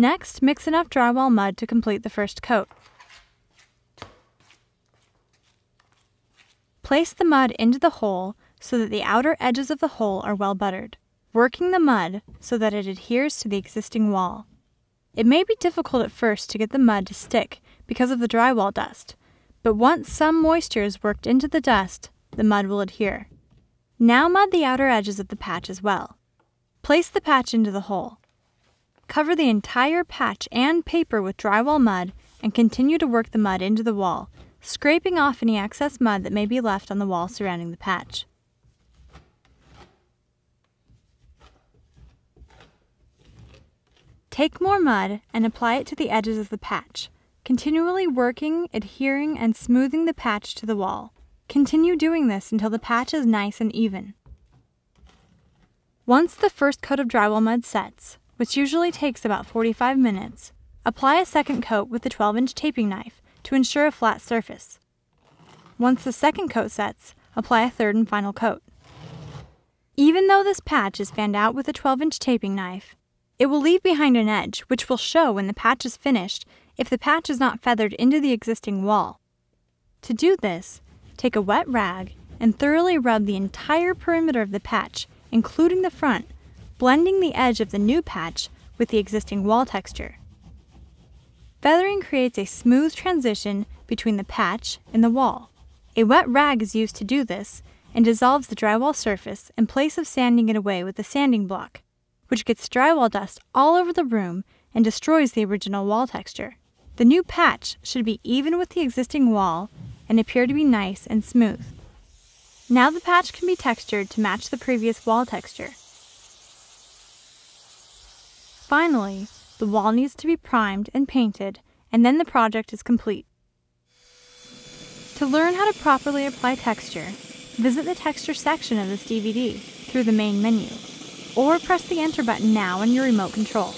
Next, mix enough drywall mud to complete the first coat. Place the mud into the hole so that the outer edges of the hole are well buttered, working the mud so that it adheres to the existing wall. It may be difficult at first to get the mud to stick because of the drywall dust, but once some moisture is worked into the dust, the mud will adhere. Now mud the outer edges of the patch as well. Place the patch into the hole. Cover the entire patch and paper with drywall mud and continue to work the mud into the wall, scraping off any excess mud that may be left on the wall surrounding the patch. Take more mud and apply it to the edges of the patch, continually working, adhering, and smoothing the patch to the wall. Continue doing this until the patch is nice and even. Once the first coat of drywall mud sets, which usually takes about 45 minutes, apply a second coat with the 12-inch taping knife to ensure a flat surface. Once the second coat sets, apply a third and final coat. Even though this patch is fanned out with a 12-inch taping knife, it will leave behind an edge which will show when the patch is finished if the patch is not feathered into the existing wall. To do this, take a wet rag and thoroughly rub the entire perimeter of the patch, including the front, blending the edge of the new patch with the existing wall texture. Feathering creates a smooth transition between the patch and the wall. A wet rag is used to do this and dissolves the drywall surface in place of sanding it away with a sanding block, which gets drywall dust all over the room and destroys the original wall texture. The new patch should be even with the existing wall and appear to be nice and smooth. Now the patch can be textured to match the previous wall texture. Finally, the wall needs to be primed and painted, and then the project is complete. To learn how to properly apply texture, visit the texture section of this DVD through the main menu, or press the Enter button now on your remote control.